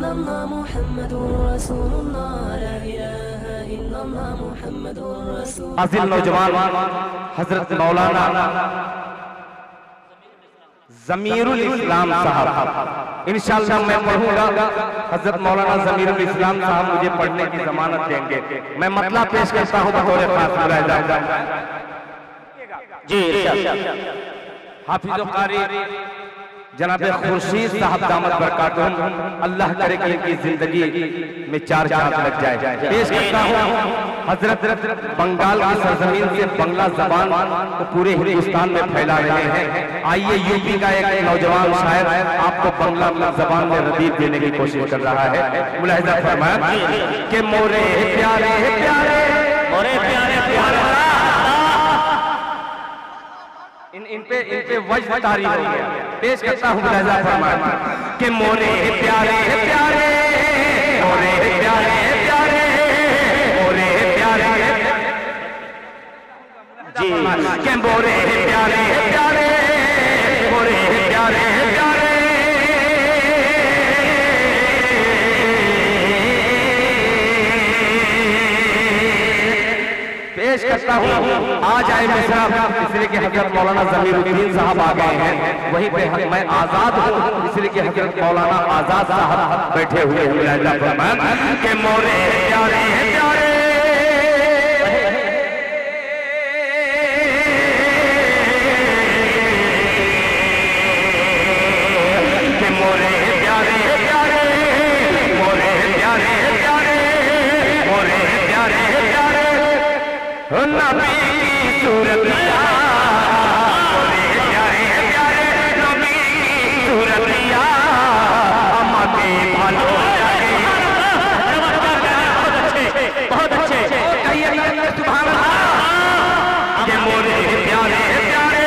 इल्लल्लाह मुहम्मदुर रसूलुल्लाह ला इलाहा इल्लल्लाह मुहम्मदुर रसूलुल्लाह। अज़ीज़ नौजवान हजरत मौलाना ज़मीरुल इस्लाम साहब, इंशाअल्लाह मैं पढ़ूंगा। हजरत मौलाना ज़मीरुल इस्लाम साहब मुझे पढ़ने की जमानत देंगे। मैं मतला पेश करता हूँ बतौर खास मुलाहिज़ा। जी हाफिज़ कारी जनाब खुर्शीद साहब दामत बरकातुहुम, अल्लाह करे कि इनकी जिंदगी में चार चांद लग जाए। पेश करता हूँ हजरत बंगाल की सरजमीन से बंगला जबान को पूरे हिंदुस्तान में फैला रहे हैं। आइए यूपी का एक नौजवान शायर आपको बंगला जबान में रदीफ देने की कोशिश कर रहा है। मुलाहिज़ा फरमाएं कि मोरे प्यारे प्यारे मोरे प्यारे प्यारे, इन पे वज्ह तारी हो गया। पेश करता हूँ मुलाहिज़ा फरमाएं कि मोरे प्यारे प्यारे मोरे प्यारे प्यारे मोरे प्यारे जी के मोरे प्यारे प्यारे मोरे प्यारे प्यारे पेश करता हूँ। आ जाए मिसरा, इसलिए कि हजरत मौलाना ज़मीरुद्दीन साहब आ गए हैं। वहीं पे मैं आजाद हूँ, इसलिए कि हजरत मौलाना आजाद साहब बैठे हुए हैं कि मोरे प्यारे प्यारे कि मोरे प्यारे प्यारे मोरे प्यारे प्यारे मोरे प्यारे प्यारे नबी की सूरत लिया मोरे प्यारे प्यारे नबी की सूरत लिया हमारे भालो लगे। बहुत अच्छे कहिए सुभान अल्लाह कि मोरे प्यारे प्यारे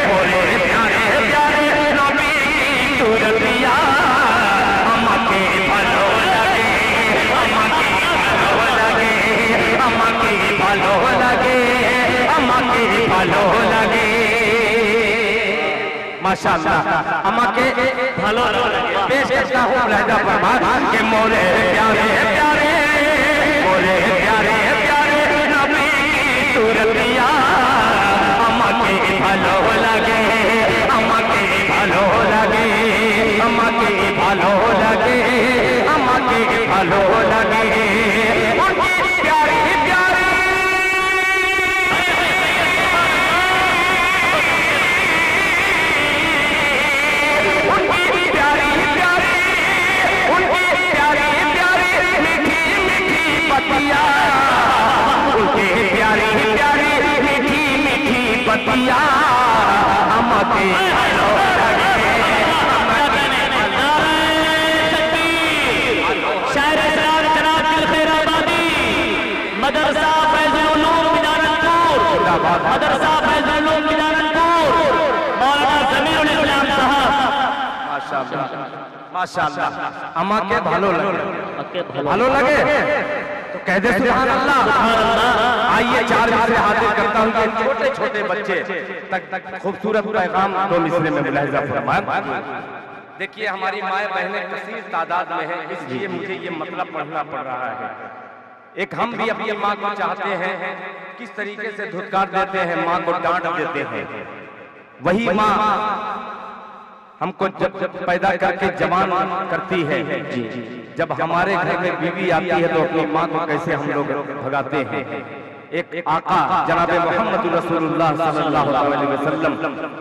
मोरे प्यारे प्यारे नबी की सूरत लिया हमारे भालो लगे हमारे भालो लगे हमारे भालो लगे हमारे भालो लगे। माशाअल्लाह हमारे भालो लगे। पेश करता हूँ मुलाहिज़ा फरमाएं कि मोरे प्यारे प्यारे मोरे प्यारे प्यारे नबी की सूरत लिया हमारे भालो लगे हमारे भालो लगे हमारे भालो लगे हमारे भालो लगे। बतिया हमारे भालो लगे। शायर इस्लाम जनाब खैराबादी मदरसा फैजुल उलूम मिदानपुर मदरसा फैजुल उलूम मिदानपुर मौलाना ज़मीरुल इस्लाम साहब। माशाअल्लाह माशाअल्लाह अम्मा के भालो लगे भालो लगे तो कह दे सुभान अल्लाह। आइए चार मिसरे हाजिर करता हूँ कि छोटे छोटे बच्चे तक खूबसूरत पैगाम दो मिसरे में मुलाहिज़ा फरमाएं। देखिए हमारी माए बहनें कसीर तादाद में हैं, इसलिए मुझे ये मतलब पढ़ना पड़ रहा है। एक हम भी अपनी माँ को चाहते हैं, किस तरीके से धुतकार देते हैं, माँ को डांट देते हैं। वही माँ हमको जब पैदा करके जवान करती है, जब हमारे घर में बीवी आती है तो अपनी माँ को कैसे हम लोग भगाते हैं। एक आका जनाब मोहम्मद रसूलुल्लाह सल्लल्लाहु अलैहि वसल्लम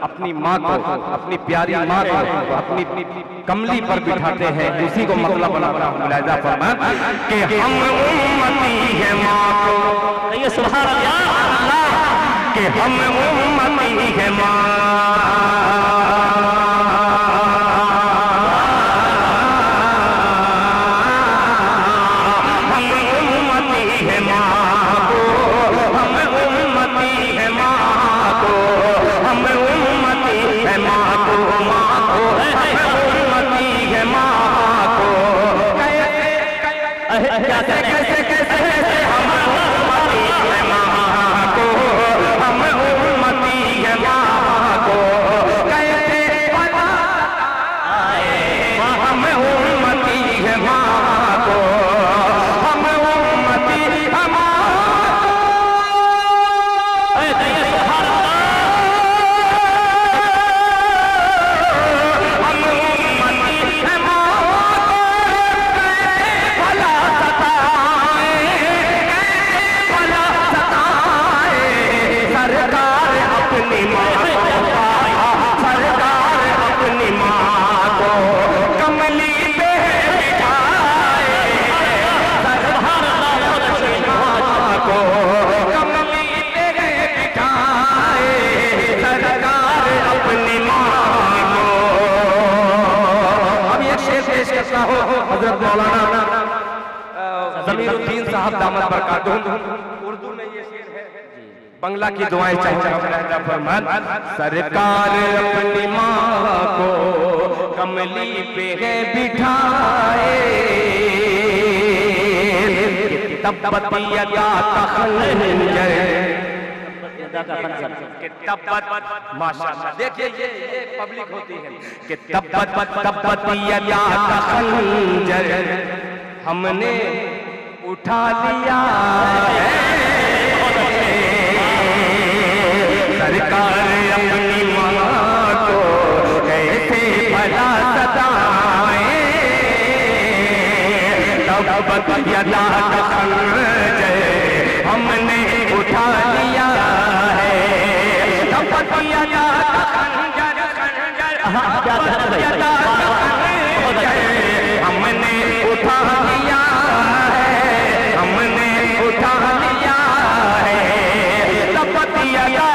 अपनी माँ को अपनी प्यारी माँ को अपनी कमली पर बिठाते हैं। उसी को मतलब बनाता हूँ। मुलाहिज़ा फरमाएं कि हम उम्मती है माँ को, ये सुभान अल्लाह कि हम उम्मती है माँ कैसे पेश करता हूँ हजरत मौलाना जमीरुद्दीन साहब दामद बरकातुहू। उर्दू में ये शेर है, बंगला की दुआएं चाहिए। फरमान सरकार अपनी माँ को कमली पे है बिठाए, तब्बत यदा तखंजर, माशाअल्लाह देखिए ये पब्लिक होती है कि तब्बत यदा तखंजर, हमने उठा लिया सरकार अपनी माँ को कैसे भला सताए, तब्बत यदा तखंजर, हमने उठा लिया है, तब्बत यदा तखंजर, तब्बत यदा तखंजर, हमने उठा लिया है, हमने उठा लिया है, तब्बत यदा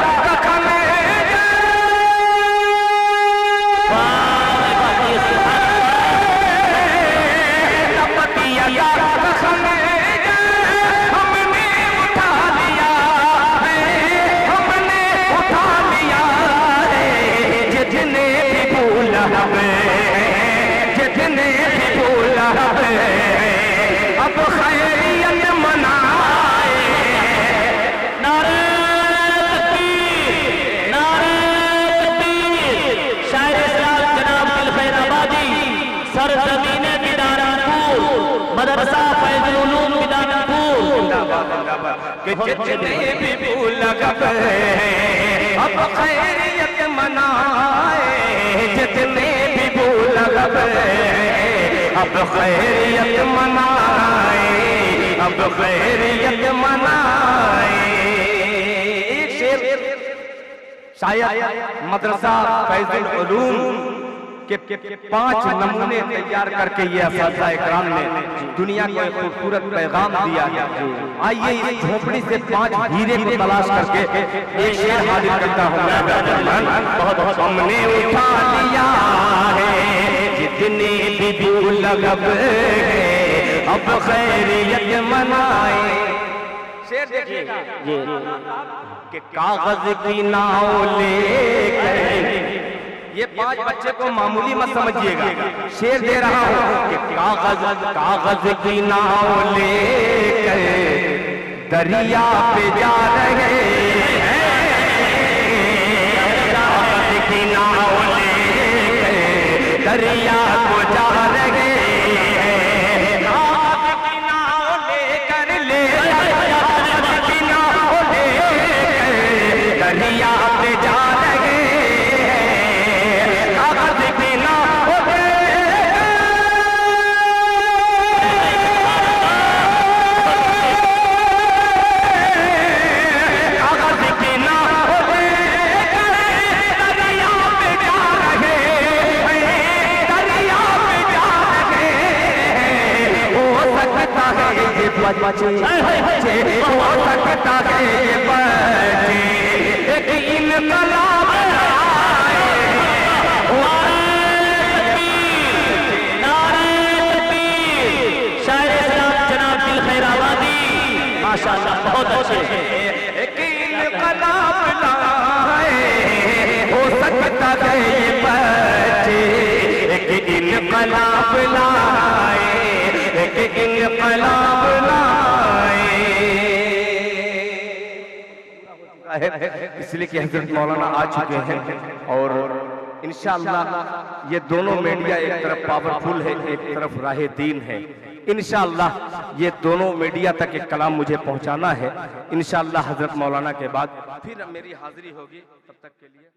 जितने भी भूला अब खैरियत मनाए, नारे तकबीर, नारे तकबीर। शायर इस्लाम जनाब दिल खैराबादी, सरजमीने बिदारपुर, मदरसा फैजुल उलूम बिदारपुर। कि जितने भी भूला अब खैरियत मनाए, जितने भी भूला अब खैरियत मनाए, अब खैरियत मनाए। एक शेर शायद मदरसा फैजुल उलूम के 5 नमूने तैयार करके ये असातिज़ा इकराम ने दुनिया को एक खूबसूरत पैगाम दिया है। आइए इस झोपड़ी से 5 हीरे को तलाश करके एक शेर हाजिर करता हूँ। बहुत हमने उठा लिया है जितने भी भूल अब खैरियत मनाए। शेर देखिए कि कागज की नाव लेकर, ये 5 बच्चे को मामूली मत समझिएगा, शेर दे रहा हूं कि कागज की नाव लेकर दरिया पे जा रहे हैं, कागज की नाव लेकर दरिया को जा रहे हैं, कागज की नाव लेकर कागज की नाव लेकर दरिया पे जा रहे बच्चे हो सकता है ये बच्चे एक इनकलाब आए। शायर इस्लाम जनाब दिल खैराबादी, माशाअल्लाह बहुत अच्छे। एक इनकलाब लाए, हो सकता है ये बच्चे एक इनकलाब लाए, एक इनकलाब लाए। इसलिए कि हजरत मौलाना आ चुके हैं और इंशाअल्लाह ये दोनों मीडिया एक तरफ पावरफुल है, एक तरफ राहे दीन है। इंशाअल्लाह ये दोनों मीडिया तक एक कलाम मुझे पहुंचाना है। इंशाअल्लाह हजरत मौलाना के बाद फिर मेरी हाजिरी होगी। तब तक के लिए